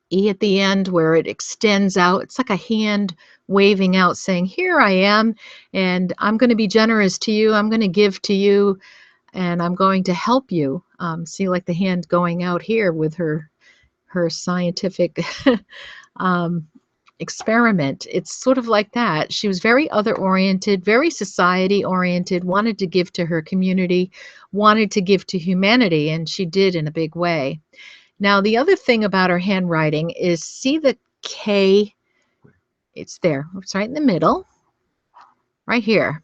E at the end where it extends out? It's like a hand waving out saying, here I am, and I'm going to be generous to you. I'm going to give to you, and I'm going to help you. See, like the hand going out here with her scientific um, experiment. It's sort of like that. She was very other-oriented, very society-oriented, wanted to give to her community, wanted to give to humanity, and she did in a big way. Now, the other thing about her handwriting is, see the K? It's there. It's right in the middle, right here.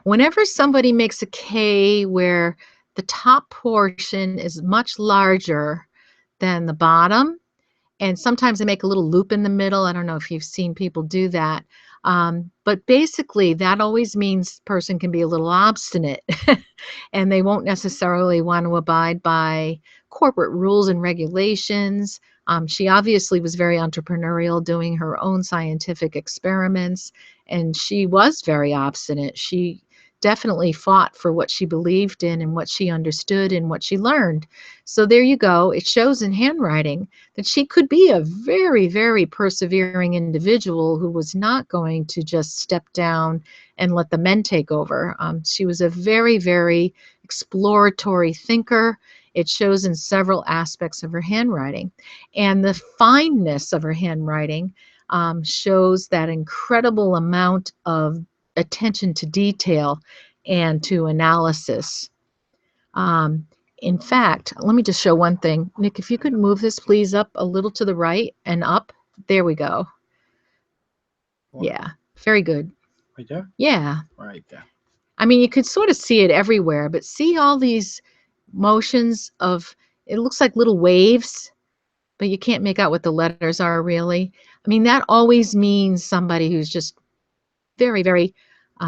Whenever somebody makes a K where the top portion is much larger than the bottom, and sometimes they make a little loop in the middle. I don't know if you've seen people do that. But basically, that always means the person can be a little obstinate and they won't necessarily want to abide by corporate rules and regulations. She obviously was very entrepreneurial, doing her own scientific experiments, and she was very obstinate. She definitely fought for what she believed in and what she understood and what she learned. So there you go. It shows in handwriting that she could be a very, very persevering individual who was not going to just step down and let the men take over. She was a very, very exploratory thinker. It shows in several aspects of her handwriting. And the fineness of her handwriting shows that incredible amount of attention to detail and to analysis. In fact, let me just show one thing. Nick, if you could move this please up a little to the right and up. There we go. Yeah, very good. Right there? Yeah. Right there. I mean, you could sort of see it everywhere, but see all these motions of, it looks like little waves, but you can't make out what the letters are really. I mean, that always means somebody who's just very, very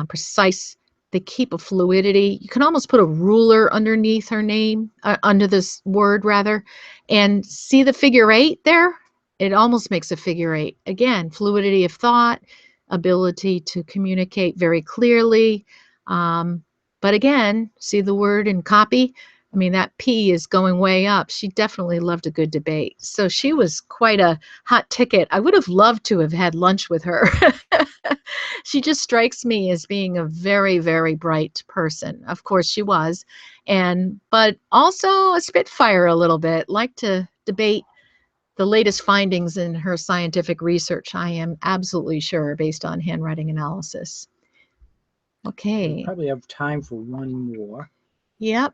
precise. They keep a fluidity. You can almost put a ruler underneath her name, under this word rather, and see the figure 8 there? It almost makes a figure 8. Again, fluidity of thought, ability to communicate very clearly. But again, see the word in copy? I mean, that P is going way up. She definitely loved a good debate. So she was quite a hot ticket. I would have loved to have had lunch with her. She just strikes me as being a very, very bright person. Of course she was, but also a spitfire a little bit, liked to debate the latest findings in her scientific research, I am absolutely sure, based on handwriting analysis. Okay. We probably have time for one more. Yep.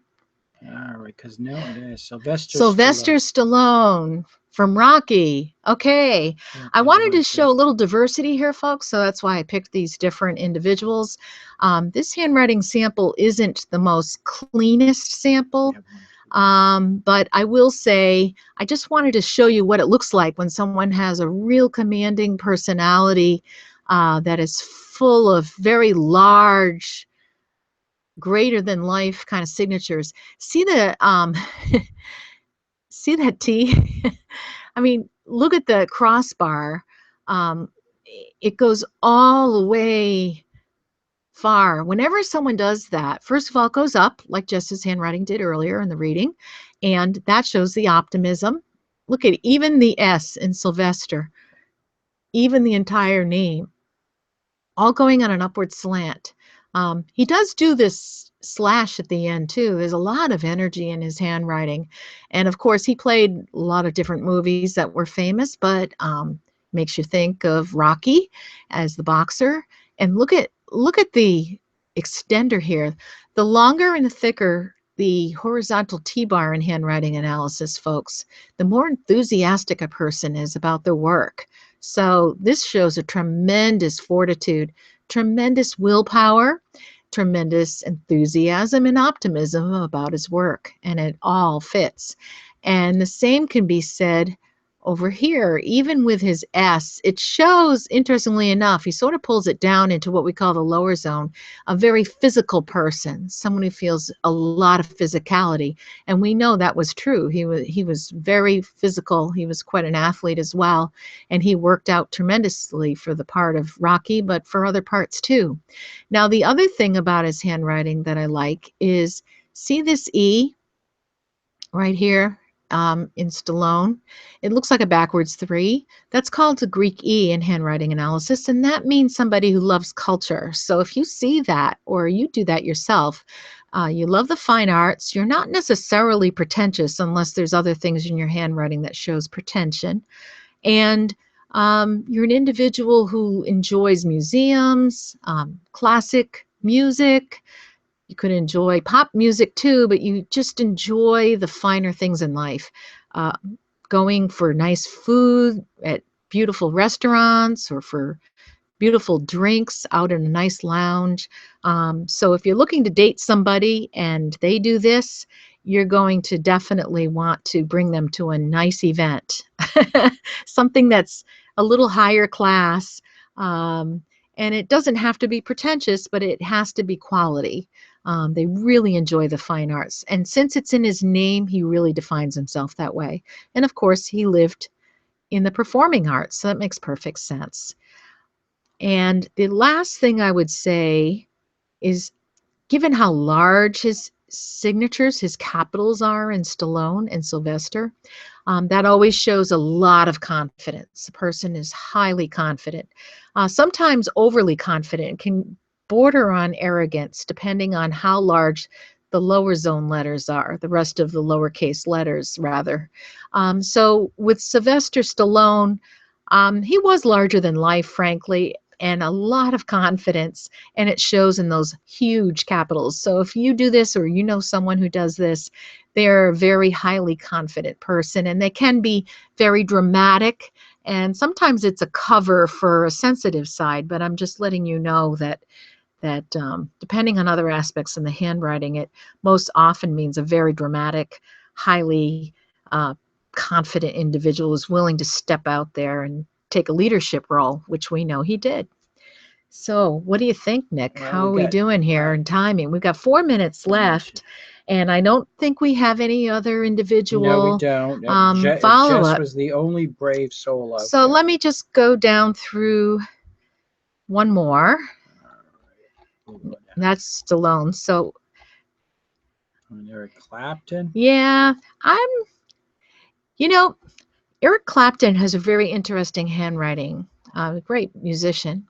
All right, because no, Sylvester Stallone from Rocky. Okay. I wanted to show a little diversity here, folks, so that's why I picked these different individuals. This handwriting sample isn't the most cleanest sample, but I will say I just wanted to show you what it looks like when someone has a real commanding personality that is full of very large, greater than life kind of signatures. See the see that T? I mean, look at the crossbar. It goes all the way far. Whenever someone does that, first of all, it goes up like Jess's handwriting did earlier in the reading, and that shows the optimism. Look at even the S in Sylvester, even the entire name, all going on an upward slant. He does do this slash at the end too. There's a lot of energy in his handwriting, and of course he played a lot of different movies that were famous, but makes you think of Rocky as the boxer. And look at the extender here. The longer and the thicker the horizontal T-bar in handwriting analysis, folks, the more enthusiastic a person is about their work. So this shows a tremendous fortitude, tremendous willpower, tremendous enthusiasm and optimism about his work, and it all fits. And the same can be said over here, even with his S, it shows, interestingly enough, he sort of pulls it down into what we call the lower zone, a very physical person, someone who feels a lot of physicality. And we know that was true. He was very physical. He was quite an athlete as well. And he worked out tremendously for the part of Rocky, but for other parts too. Now, the other thing about his handwriting that I like is, see this E right here in Stallone? It looks like a backwards 3. That's called the Greek E in handwriting analysis, and that means somebody who loves culture. So if you see that, or you do that yourself, you love the fine arts, you're not necessarily pretentious unless there's other things in your handwriting that shows pretension, and you're an individual who enjoys museums, classic music. You could enjoy pop music too, but you just enjoy the finer things in life. Uh, Going for nice food at beautiful restaurants, or for beautiful drinks out in a nice lounge. So if you're looking to date somebody and they do this, you're going to definitely want to bring them to a nice event, something that's a little higher class. And it doesn't have to be pretentious, but it has to be quality. They really enjoy the fine arts. And since it's in his name, he really defines himself that way. And of course, he lived in the performing arts, so that makes perfect sense. And the last thing I would say is, given how large his signatures, his capitals are in Stallone and Sylvester, that always shows a lot of confidence. The person is highly confident, sometimes overly confident, can border on arrogance depending on how large the lower zone letters are, the rest of the lowercase letters rather. So with Sylvester Stallone, he was larger than life, frankly, and a lot of confidence, and it shows in those huge capitals. So if you do this, or you know someone who does this, they're a very highly confident person, and they can be very dramatic, and sometimes it's a cover for a sensitive side, but I'm just letting you know that depending on other aspects in the handwriting, it most often means a very dramatic, highly confident individual who's willing to step out there and take a leadership role, which we know he did. So what do you think, Nick? Well, how are we doing here in timing? We've got 4 minutes left, and I don't think we have any other individual No, we don't. follow-up. Jess was the only brave soul out So there. let me just go down through one more. That's Stallone. So Eric Clapton. yeah, Eric Clapton has a very interesting handwriting, a great musician.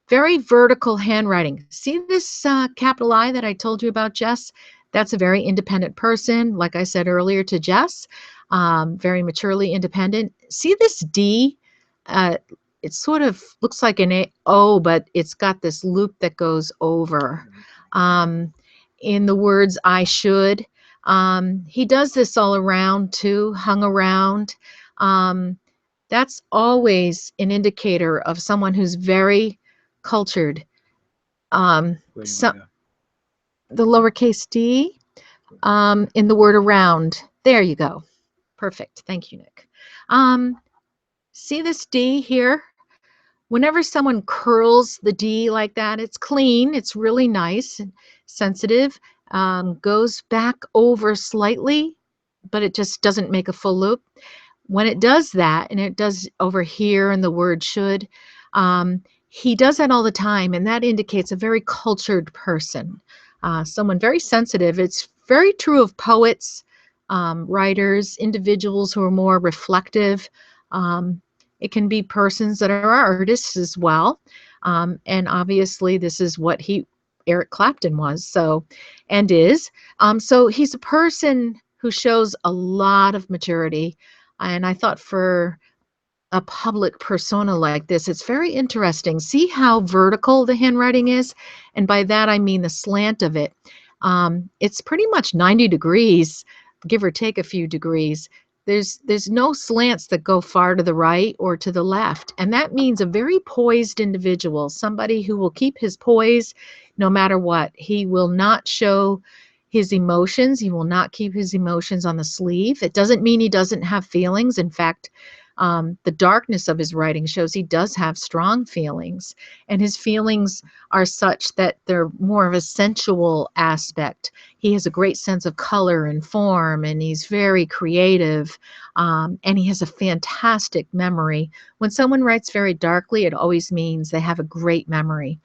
Very vertical handwriting. See this capital I that I told you about, Jess? That's a very independent person, like I said earlier to Jess, very maturely independent. See this D? It sort of looks like an O, but it's got this loop that goes over. In the words I should. He does this all around too, hung around. That's always an indicator of someone who's very cultured. So, the lowercase d in the word around. There you go. Perfect. Thank you, Nick. See this D here? Whenever someone curls the D like that, it's clean, it's really nice and sensitive, goes back over slightly, but it just doesn't make a full loop. When it does that, and it does over here in the word should, he does that all the time, and that indicates a very cultured person, someone very sensitive. It's very true of poets, writers, individuals who are more reflective. It can be persons that are artists as well. And obviously this is what Eric Clapton was, so, and is. So he's a person who shows a lot of maturity. And I thought for a public persona like this, it's very interesting. See how vertical the handwriting is? And by that, I mean the slant of it. It's pretty much 90 degrees, give or take a few degrees. There's no slants that go far to the right or to the left. And that means a very poised individual, somebody who will keep his poise no matter what. He will not show his emotions. He will not keep his emotions on the sleeve. It doesn't mean he doesn't have feelings. In fact, the darkness of his writing shows he does have strong feelings, and his feelings are such that they're more of a sensual aspect. He has a great sense of color and form, and he's very creative, and he has a fantastic memory. When someone writes very darkly, it always means they have a great memory.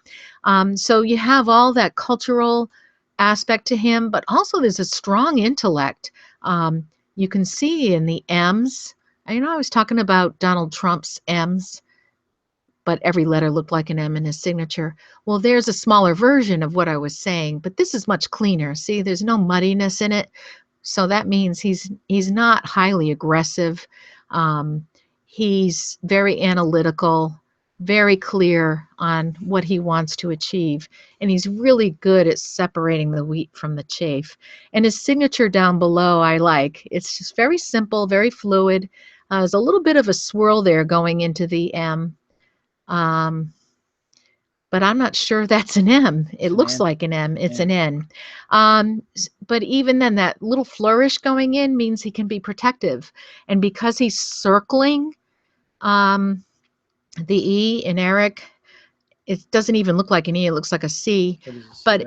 So you have all that cultural aspect to him, but also there's a strong intellect. You can see in the M's. I was talking about Donald Trump's M's, but every letter looked like an M in his signature. Well, there's a smaller version of what I was saying, but this is much cleaner. See, there's no muddiness in it. So that means he's not highly aggressive. He's very analytical, very clear on what he wants to achieve, and he's really good at separating the wheat from the chaff. And his signature down below I like. It's just very simple, very fluid. There's a little bit of a swirl there going into the M, but I'm not sure that's an M. It looks like an M. It's an N. But even then, that little flourish going in means he can be protective. And because he's circling the E in Eric, it doesn't even look like an E. It looks like a C. But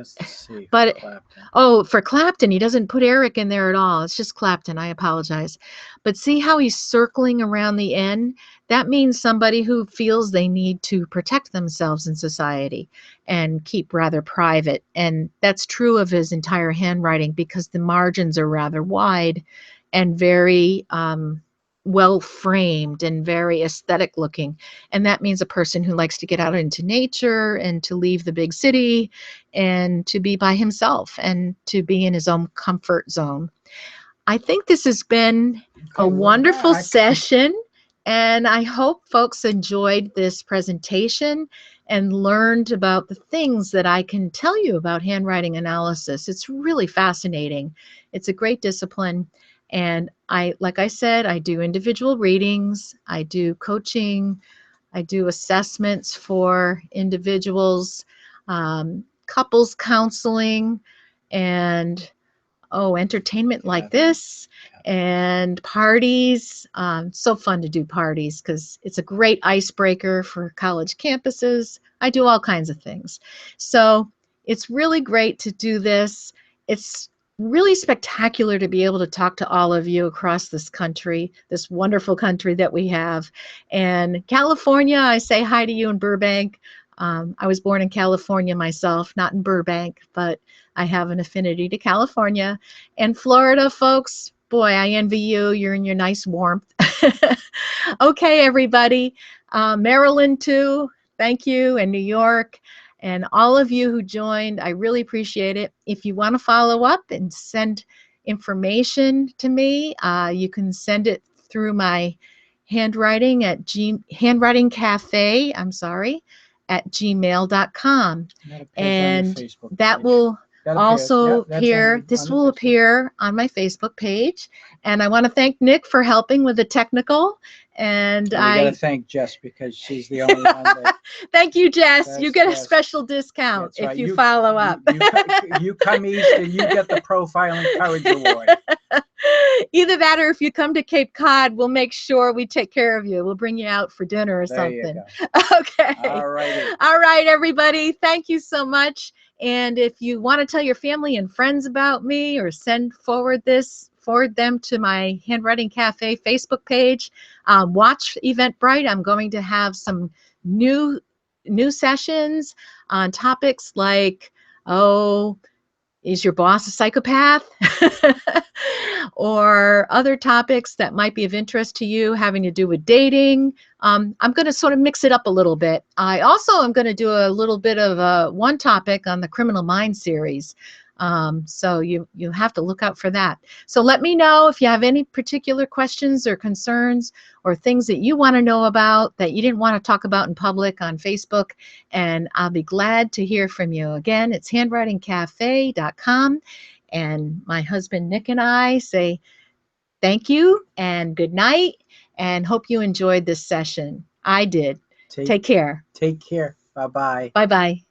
oh, for Clapton, he doesn't put Eric in there at all. It's just Clapton. I apologize. But see how he's circling around the N? That means somebody who feels they need to protect themselves in society and keep rather private. And that's true of his entire handwriting because the margins are rather wide and very well framed and very aesthetic looking. And that means a person who likes to get out into nature and to leave the big city and to be by himself and to be in his own comfort zone. I think this has been a wonderful session, and I hope folks enjoyed this presentation and learned about the things that I can tell you about handwriting analysis. It's really fascinating. It's a great discipline. And like I said, I do individual readings, I do coaching, I do assessments for individuals, couples counseling, and entertainment like this, and parties. So fun to do parties because it's a great icebreaker for college campuses. I do all kinds of things. So it's really great to do this. It's really spectacular to be able to talk to all of you across this country, this wonderful country that we have. And California, I say hi to you in Burbank. I was born in California myself, not in Burbank, but I have an affinity to California. And Florida, folks, boy, I envy you. You're in your nice warmth. Okay, everybody. Maryland, too. Thank you. And New York. And all of you who joined, I really appreciate it. If you want to follow up and send information to me, you can send it through my handwriting at handwriting cafe, at gmail.com. And that will also appear, this will appear on my Facebook page. And I want to thank Nick for helping with the technical. And I got to thank Jess because she's the only one that... Thank you, Jess. You get a special discount if you follow up. You come east and you get the Profiling Courage Award. Either that or if you come to Cape Cod, we'll make sure we take care of you. We'll bring you out for dinner or something. Okay. All right. All right, everybody. Thank you so much. And if you want to tell your family and friends about me or forward them to my Handwriting Cafe Facebook page. Watch Eventbrite. I'm going to have some new sessions on topics like, is your boss a psychopath? Or other topics that might be of interest to you having to do with dating. I'm going to sort of mix it up a little bit. I also am going to do a little bit of one topic on the Criminal Minds series. So you have to look out for that. So let me know if you have any particular questions or concerns or things that you want to know about that you didn't want to talk about in public on Facebook, and I'll be glad to hear from you. Again, it's handwritingcafe.com, and my husband Nick and I say thank you and good night, and hope you enjoyed this session. I did. Take care. Take care. Bye-bye. Bye-bye.